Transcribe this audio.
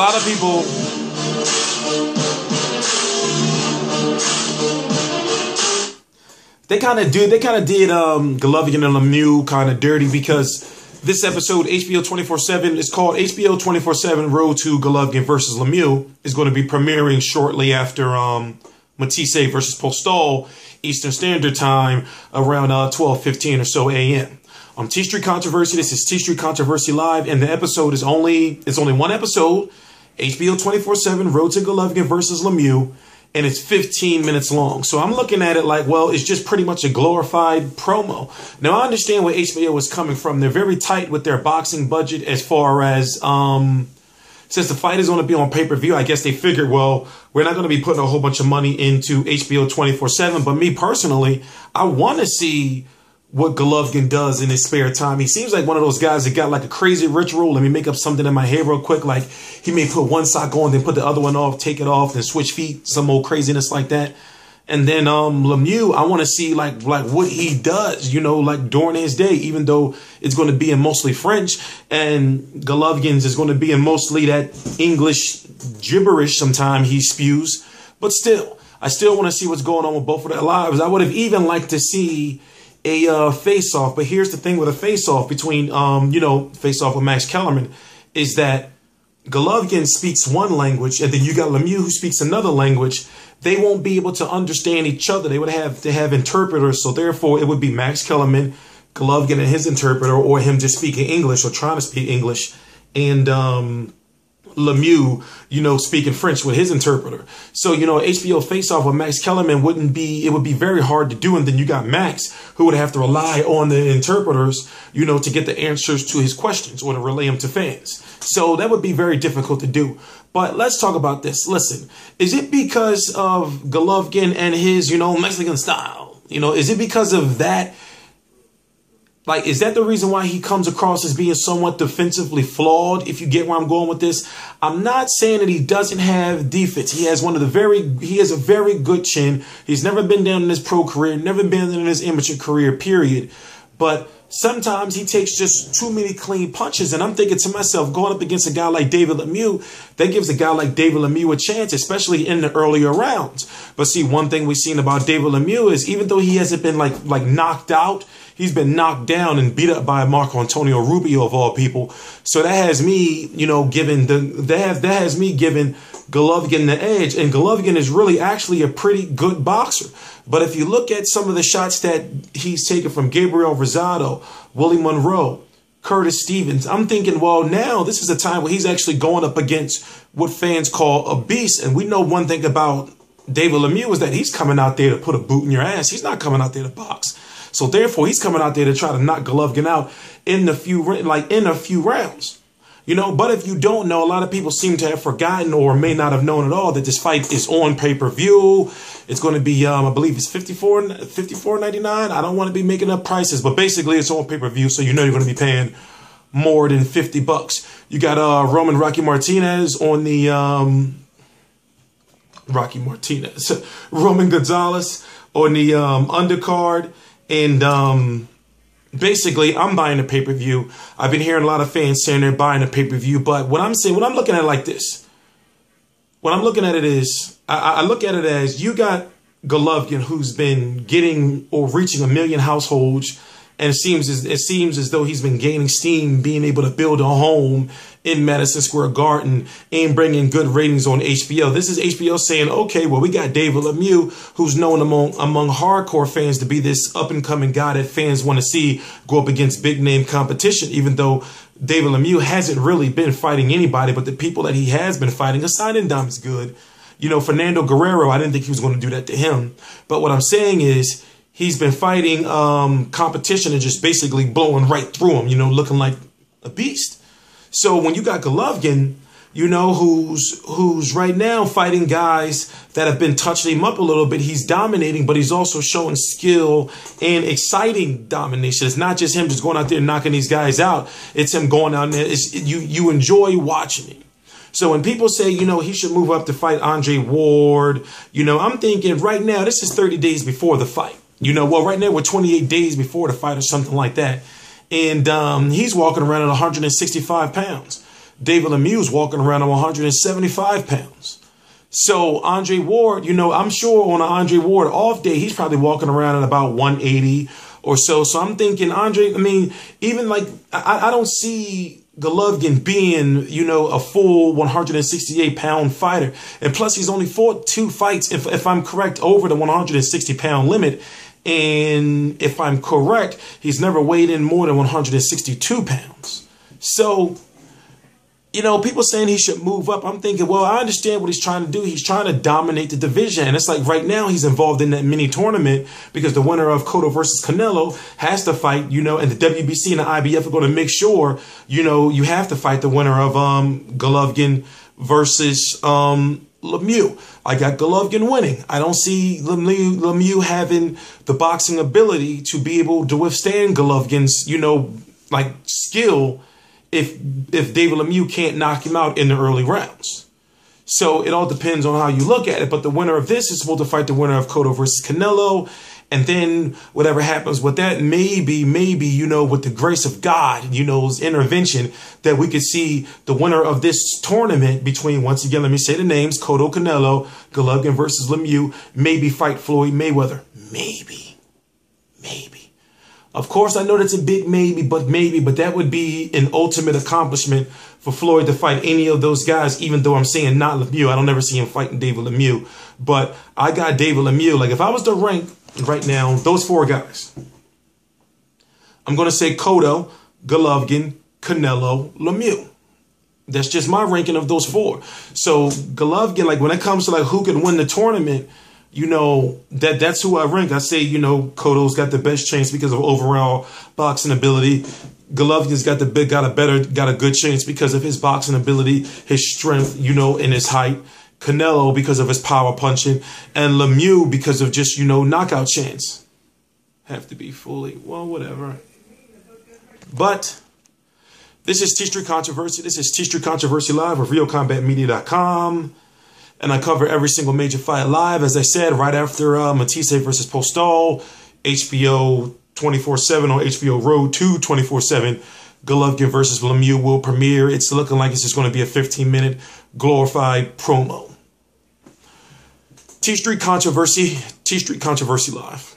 lot of people, they kind of did Golovkin and Lemieux kind of dirty, because this episode, HBO 24/7, is called HBO 24/7 Road to Golovkin versus Lemieux, is going to be premiering shortly after Matisse versus Postol Eastern Standard Time around 12:15 or so a.m. T Street Controversy. This is T Street Controversy Live, and the episode is only one episode. HBO 24/7 Road to Golovkin versus Lemieux, and it's 15 minutes long. So I'm looking at it like, well, it's just pretty much a glorified promo. Now, I understand where HBO is coming from. They're very tight with their boxing budget as far as, since the fight is going to be on pay-per-view, I guess they figured, well, we're not going to be putting a whole bunch of money into HBO 24/7. But me personally, I want to see what Golovkin does in his spare time. He seems like one of those guys that got like a crazy ritual. Let me make up something in my head real quick. Like, he may put one sock on, then put the other one off, take it off, then switch feet, some old craziness like that. And then Lemieux, I want to see like what he does, you know, like during his day, even though it's going to be in mostly French, and Golovkin's is going to be in mostly that English gibberish sometime he spews. But still, I still want to see what's going on with both of their lives. I would have even liked to see a face-off. But here's the thing with a face-off between, face-off with Max Kellerman, is that Golovkin speaks one language, and then you got Lemieux who speaks another language. They won't be able to understand each other. They would have to have interpreters. So therefore, it would be Max Kellerman, Golovkin and his interpreter, or him just speaking English or trying to speak English, and Lemieux, speaking French with his interpreter. So, HBO face-off with Max Kellerman it would be very hard to do. And then you got Max, who would have to rely on the interpreters, to get the answers to his questions or to relay them to fans. So that would be very difficult to do. But let's talk about this. Listen, is it because of Golovkin and his, Mexican style? Is it because of that? Like, is that the reason why he comes across as being somewhat defensively flawed? If you get where I'm going with this, I'm not saying that he doesn't have defense. He has he has a very good chin. He's never been down in his pro career, never been in his amateur career, period. But sometimes he takes just too many clean punches. And I'm thinking to myself, going up against a guy like David Lemieux, that gives a guy like David Lemieux a chance, especially in the earlier rounds. But see, one thing we've seen about David Lemieux is even though he hasn't been like knocked out, he's been knocked down and beat up by Marco Antonio Rubio of all people. So that has me, giving Golovkin the edge. And Golovkin is really actually a pretty good boxer. But if you look at some of the shots that he's taken from Gabriel Rosado, Willie Monroe, Curtis Stevens, I'm thinking, well, now this is a time where he's actually going up against what fans call a beast. And we know one thing about David Lemieux is that he's coming out there to put a boot in your ass. He's not coming out there to box. So therefore, he's coming out there to try to knock Golovkin out in a few rounds. But if you don't know, a lot of people seem to have forgotten or may not have known at all that this fight is on pay-per-view. It's going to be, I believe it's $54.99. I don't want to be making up prices, but basically it's on pay-per-view, so you're going to be paying more than $50. You got Roman Rocky Martinez on the Roman Gonzalez on the undercard. And basically, I'm buying the pay-per-view. I've been hearing a lot of fans saying they're buying the pay-per-view. But what I'm looking at it like this. What I'm looking at it is, I look at it as you got Golovkin, who's been getting or reaching 1 million households. And it seems as though he's been gaining steam, being able to build a home in Madison Square Garden and bringing good ratings on HBO. This is HBO saying, okay, well, we got David Lemieux, who's known among hardcore fans to be this up-and-coming guy that fans want to see go up against big-name competition, even though David Lemieux hasn't really been fighting anybody, but the people that he has been fighting, Aside Ndam is good. Fernando Guerrero, I didn't think he was going to do that to him. But what I'm saying is, he's been fighting competition and just basically blowing right through him, looking like a beast. So when you got Golovkin, who's right now fighting guys that have been touching him up a little bit, he's dominating, but he's also showing skill and exciting domination. It's not just him just going out there and knocking these guys out. It's him going out there. You enjoy watching him. So when people say, he should move up to fight Andre Ward, I'm thinking right now, this is 30 days before the fight. Right now we're 28 days before the fight or something like that. And he's walking around at 165 pounds. David Lemieux is walking around at 175 pounds. So Andre Ward, I'm sure on an Andre Ward off day, he's probably walking around at about 180 or so. So I'm thinking Andre, even like, I don't see Golovkin being, a full 168-pound fighter. And plus, he's only fought 2 fights, if I'm correct, over the 160-pound limit. And if I'm correct, he's never weighed in more than 162 pounds. So, people saying he should move up. I'm thinking, well, I understand what he's trying to do. He's trying to dominate the division. And it's like right now he's involved in that mini tournament because the winner of Cotto versus Canelo has to fight, and the WBC and the IBF are going to make sure, you have to fight the winner of Golovkin versus Lemieux. I got Golovkin winning. I don't see Lemieux having the boxing ability to be able to withstand Golovkin's, skill if David Lemieux can't knock him out in the early rounds. So it all depends on how you look at it. But the winner of this is supposed to fight the winner of Cotto versus Canelo. And then whatever happens with that, maybe, with the grace of God, his intervention, that we could see the winner of this tournament between, once again, let me say the names, Cotto, Canelo, Golovkin versus Lemieux, maybe fight Floyd Mayweather. Maybe. Of course, I know that's a big maybe, but that would be an ultimate accomplishment for Floyd to fight any of those guys, even though I'm saying not Lemieux. I don't ever see him fighting David Lemieux. But I got David Lemieux. Like, if I was to rank right now those 4 guys, I'm going to say Cotto, Golovkin, Canelo, Lemieux. That's just my ranking of those 4. So Golovkin, like when it comes to like who can win the tournament, that's who I rank. I say, Cotto's got the best chance because of overall boxing ability. Golovkin's got a good chance because of his boxing ability, his strength, and his height. Canelo because of his power punching, and Lemieux because of just, knockout chance. Have to be fully, well, whatever. But this is T-Street Controversy. This is T-Street Controversy Live of RioCombatMedia.com. And I cover every single major fight live, as I said, right after Matisse versus Postol, HBO 24/7 on HBO Road 2 24/7. Golovkin versus Lemieux will premiere. It's looking like it's just going to be a 15-minute glorified promo. T-Street Controversy Live.